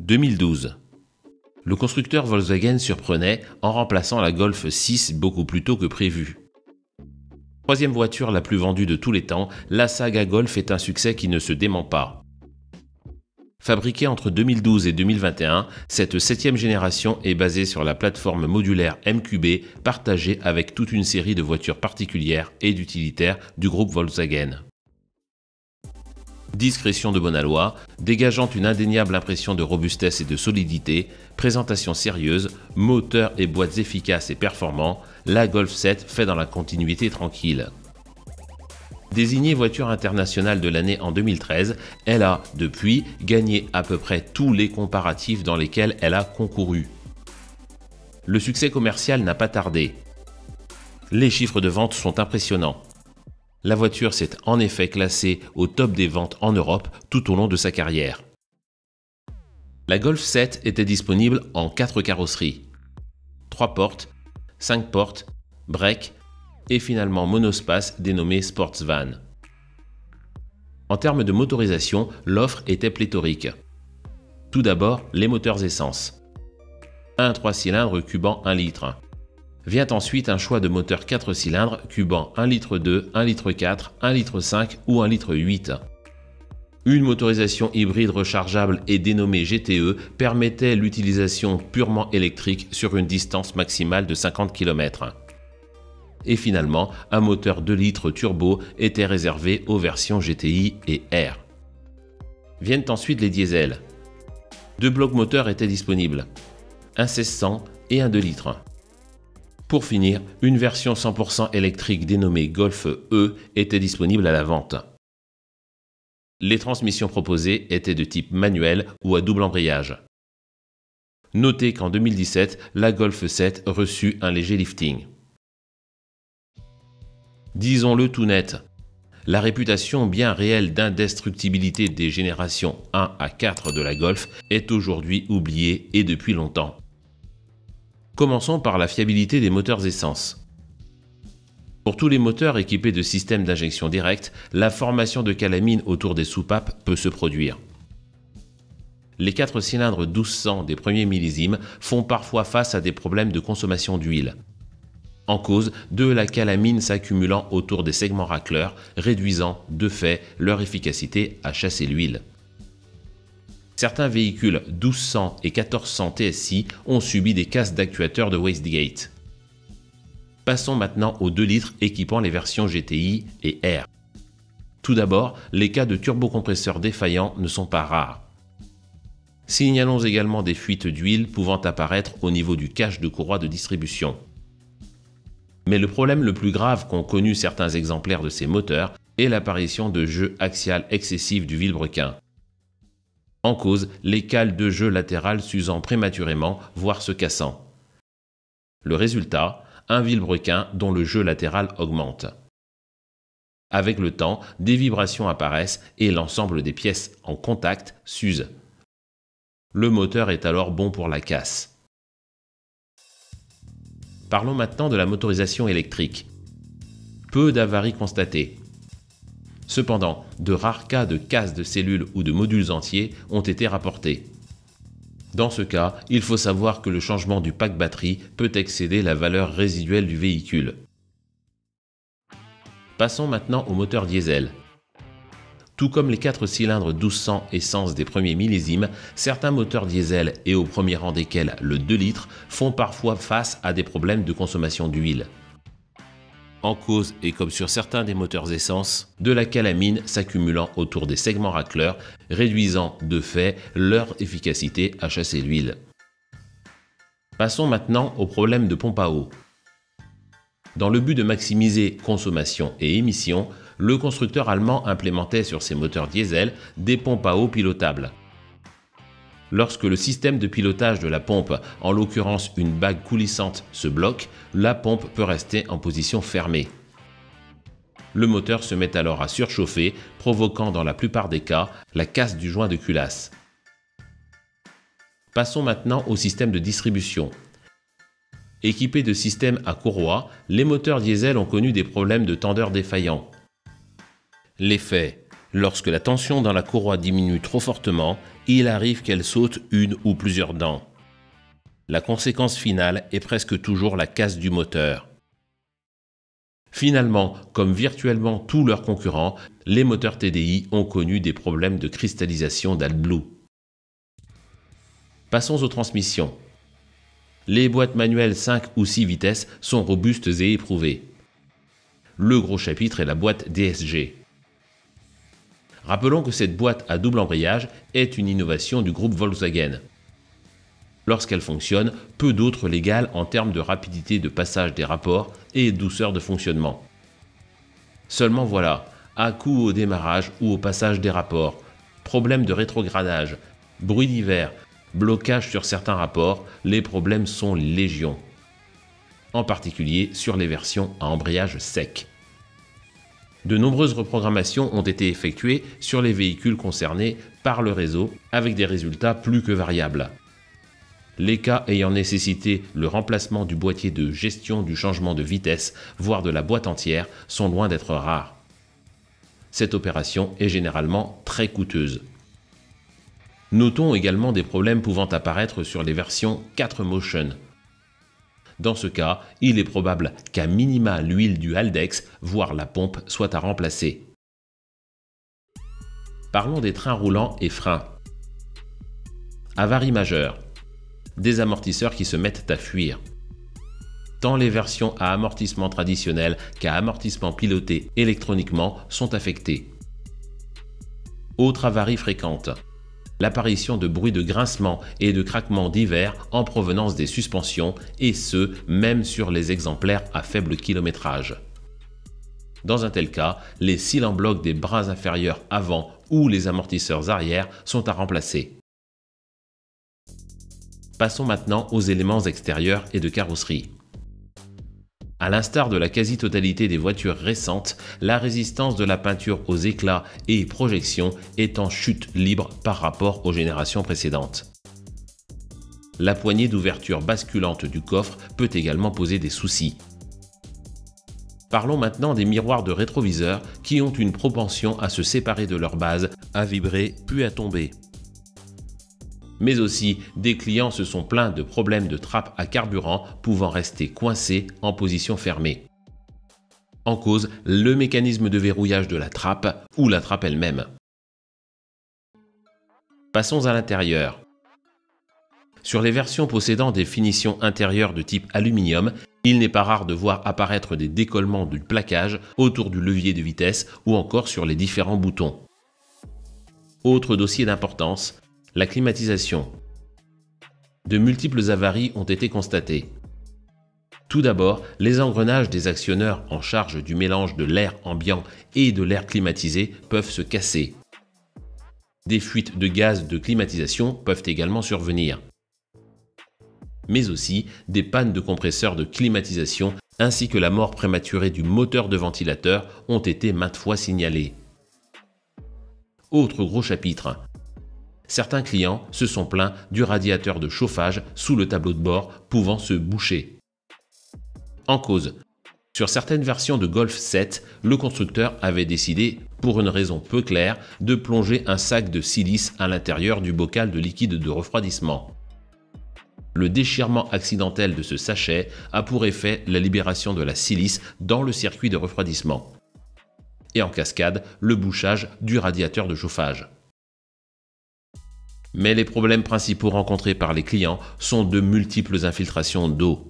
2012. Le constructeur Volkswagen surprenait en remplaçant la Golf 6 beaucoup plus tôt que prévu. Troisième voiture la plus vendue de tous les temps, la saga Golf est un succès qui ne se dément pas. Fabriquée entre 2012 et 2021, cette 7e génération est basée sur la plateforme modulaire MQB partagée avec toute une série de voitures particulières et d'utilitaires du groupe Volkswagen. Discrétion de bonne aloi, dégageant une indéniable impression de robustesse et de solidité, présentation sérieuse, moteur et boîtes efficaces et performants, la Golf 7 fait dans la continuité tranquille. Désignée voiture internationale de l'année en 2013, elle a, depuis, gagné à peu près tous les comparatifs dans lesquels elle a concouru. Le succès commercial n'a pas tardé. Les chiffres de vente sont impressionnants. La voiture s'est en effet classée au top des ventes en Europe tout au long de sa carrière. La Golf 7 était disponible en 4 carrosseries. 3 portes, 5 portes, break et finalement monospace dénommé Sportsvan. En termes de motorisation, l'offre était pléthorique. Tout d'abord, les moteurs essence. Un 3 cylindres cubant 1 litre. Vient ensuite un choix de moteurs 4 cylindres cubant 1 litre 2, 1 litre 4, 1 litre 5 ou 1 litre 8. Une motorisation hybride rechargeable et dénommée GTE permettait l'utilisation purement électrique sur une distance maximale de 50 km. Et finalement, un moteur 2 litres turbo était réservé aux versions GTI et R. Viennent ensuite les diesels. 2 blocs moteurs étaient disponibles, un 1600 et un 2 litres. Pour finir, une version 100% électrique dénommée Golf E était disponible à la vente. Les transmissions proposées étaient de type manuel ou à double embrayage. Notez qu'en 2017, la Golf 7 reçut un léger lifting. Disons-le tout net, la réputation bien réelle d'indestructibilité des générations 1 à 4 de la Golf est aujourd'hui oubliée et depuis longtemps. Commençons par la fiabilité des moteurs essence. Pour tous les moteurs équipés de systèmes d'injection directe, la formation de calamine autour des soupapes peut se produire. Les 4 cylindres 1200 des premiers millésimes font parfois face à des problèmes de consommation d'huile. En cause de la calamine s'accumulant autour des segments racleurs, réduisant de fait leur efficacité à chasser l'huile. Certains véhicules 1200 et 1400 TSI ont subi des casses d'actuateurs de wastegate. Passons maintenant aux 2 litres équipant les versions GTI et R. Tout d'abord, les cas de turbocompresseurs défaillants ne sont pas rares. Signalons également des fuites d'huile pouvant apparaître au niveau du cache de courroie de distribution. Mais le problème le plus grave qu'ont connu certains exemplaires de ces moteurs est l'apparition de jeux axial excessifs du vilebrequin. En cause, les cales de jeu latérales s'usant prématurément, voire se cassant. Le résultat, un vilebrequin dont le jeu latéral augmente. Avec le temps, des vibrations apparaissent et l'ensemble des pièces en contact s'use. Le moteur est alors bon pour la casse. Parlons maintenant de la motorisation électrique. Peu d'avaries constatées. Cependant, de rares cas de casse de cellules ou de modules entiers ont été rapportés. Dans ce cas, il faut savoir que le changement du pack batterie peut excéder la valeur résiduelle du véhicule. Passons maintenant au moteur diesel. Tout comme les 4 cylindres 1200 essence des premiers millésimes, certains moteurs diesel, et au premier rang desquels le 2 litres, font parfois face à des problèmes de consommation d'huile. En cause, et comme sur certains des moteurs essence, de la calamine s'accumulant autour des segments racleurs, réduisant de fait leur efficacité à chasser l'huile. Passons maintenant au problème de pompe à eau. Dans le but de maximiser consommation et émissions, le constructeur allemand implémentait sur ses moteurs diesel des pompes à eau pilotables. Lorsque le système de pilotage de la pompe, en l'occurrence une bague coulissante, se bloque, la pompe peut rester en position fermée. Le moteur se met alors à surchauffer, provoquant dans la plupart des cas la casse du joint de culasse. Passons maintenant au système de distribution. Équipés de systèmes à courroie, les moteurs diesel ont connu des problèmes de tendeur défaillant. L'effet, Lorsque la tension dans la courroie diminue trop fortement, il arrive qu'elle saute une ou plusieurs dents. La conséquence finale est presque toujours la casse du moteur. Finalement, comme virtuellement tous leurs concurrents, les moteurs TDI ont connu des problèmes de cristallisation d'AdBlue. Passons aux transmissions. Les boîtes manuelles 5 ou 6 vitesses sont robustes et éprouvées. Le gros chapitre est la boîte DSG. Rappelons que cette boîte à double embrayage est une innovation du groupe Volkswagen. Lorsqu'elle fonctionne, peu d'autres l'égale en termes de rapidité de passage des rapports et douceur de fonctionnement. Seulement voilà, à coup au démarrage ou au passage des rapports, problème de rétrogradage, bruit d'hiver, blocage sur certains rapports, les problèmes sont légion. En particulier sur les versions à embrayage sec. De nombreuses reprogrammations ont été effectuées sur les véhicules concernés par le réseau avec des résultats plus que variables. Les cas ayant nécessité le remplacement du boîtier de gestion du changement de vitesse, voire de la boîte entière, sont loin d'être rares. Cette opération est généralement très coûteuse. Notons également des problèmes pouvant apparaître sur les versions 4Motion. Dans ce cas, il est probable qu'à minima l'huile du Haldex, voire la pompe, soit à remplacer. Parlons des trains roulants et freins. Avarie majeure. Des amortisseurs qui se mettent à fuir. Tant les versions à amortissement traditionnel qu'à amortissement piloté électroniquement sont affectées. Autre avarie fréquente. L'apparition de bruits de grincement et de craquement divers en provenance des suspensions, et ce, même sur les exemplaires à faible kilométrage. Dans un tel cas, les cils en bloc des bras inférieurs avant ou les amortisseurs arrière sont à remplacer. Passons maintenant aux éléments extérieurs et de carrosserie. À l'instar de la quasi-totalité des voitures récentes, la résistance de la peinture aux éclats et projections est en chute libre par rapport aux générations précédentes. La poignée d'ouverture basculante du coffre peut également poser des soucis. Parlons maintenant des miroirs de rétroviseur qui ont une propension à se séparer de leur base, à vibrer puis à tomber. Mais aussi, des clients se sont plaints de problèmes de trappe à carburant pouvant rester coincés en position fermée. En cause, le mécanisme de verrouillage de la trappe ou la trappe elle-même. Passons à l'intérieur. Sur les versions possédant des finitions intérieures de type aluminium, il n'est pas rare de voir apparaître des décollements du plaquage autour du levier de vitesse ou encore sur les différents boutons. Autre dossier d'importance, la climatisation. De multiples avaries ont été constatées. Tout d'abord, les engrenages des actionneurs en charge du mélange de l'air ambiant et de l'air climatisé peuvent se casser. Des fuites de gaz de climatisation peuvent également survenir. Mais aussi des pannes de compresseurs de climatisation ainsi que la mort prématurée du moteur de ventilateur ont été maintes fois signalées. Autre gros chapitre. Certains clients se sont plaints du radiateur de chauffage sous le tableau de bord pouvant se boucher. En cause, sur certaines versions de Golf 7, le constructeur avait décidé, pour une raison peu claire, de plonger un sac de silice à l'intérieur du bocal de liquide de refroidissement. Le déchirement accidentel de ce sachet a pour effet la libération de la silice dans le circuit de refroidissement. Et en cascade, le bouchage du radiateur de chauffage. Mais les problèmes principaux rencontrés par les clients sont de multiples infiltrations d'eau.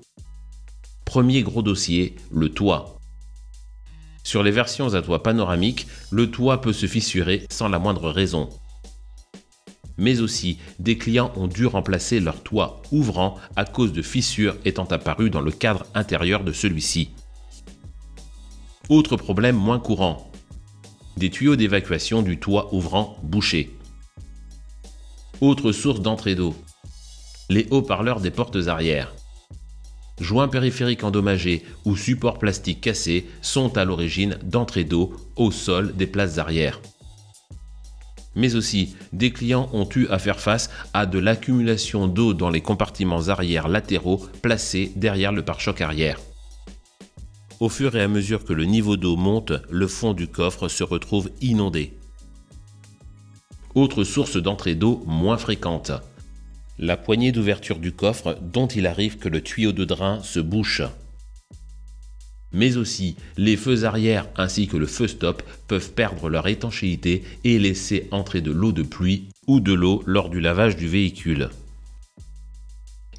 Premier gros dossier, le toit. Sur les versions à toit panoramique, le toit peut se fissurer sans la moindre raison. Mais aussi, des clients ont dû remplacer leur toit ouvrant à cause de fissures étant apparues dans le cadre intérieur de celui-ci. Autre problème moins courant, des tuyaux d'évacuation du toit ouvrant bouchés. Autre source d'entrée d'eau, les haut-parleurs des portes arrière. Joints périphériques endommagés ou supports plastiques cassés sont à l'origine d'entrée d'eau au sol des places arrière. Mais aussi, des clients ont eu à faire face à de l'accumulation d'eau dans les compartiments arrière latéraux placés derrière le pare-choc arrière. Au fur et à mesure que le niveau d'eau monte, le fond du coffre se retrouve inondé. autre source d'entrée d'eau moins fréquente. La poignée d'ouverture du coffre dont il arrive que le tuyau de drain se bouche. Mais aussi, les feux arrière ainsi que le feu stop peuvent perdre leur étanchéité et laisser entrer de l'eau de pluie ou de l'eau lors du lavage du véhicule.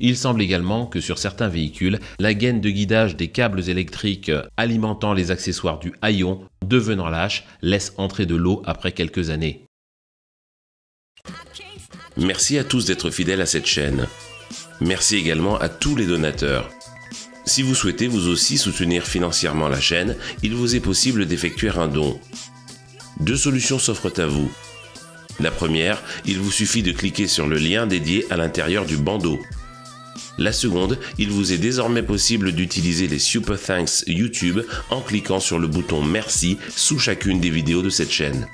Il semble également que sur certains véhicules, la gaine de guidage des câbles électriques alimentant les accessoires du haillon, devenant lâche, laisse entrer de l'eau après quelques années. Merci à tous d'être fidèles à cette chaîne. Merci également à tous les donateurs. Si vous souhaitez vous aussi soutenir financièrement la chaîne, il vous est possible d'effectuer un don. Deux solutions s'offrent à vous. La première, il vous suffit de cliquer sur le lien dédié à l'intérieur du bandeau. La seconde, il vous est désormais possible d'utiliser les Super Thanks YouTube en cliquant sur le bouton Merci sous chacune des vidéos de cette chaîne.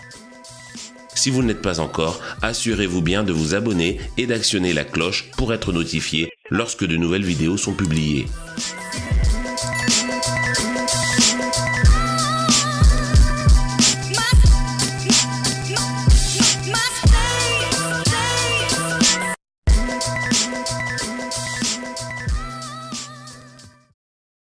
Si vous ne l'êtes pas encore, assurez-vous bien de vous abonner et d'actionner la cloche pour être notifié lorsque de nouvelles vidéos sont publiées.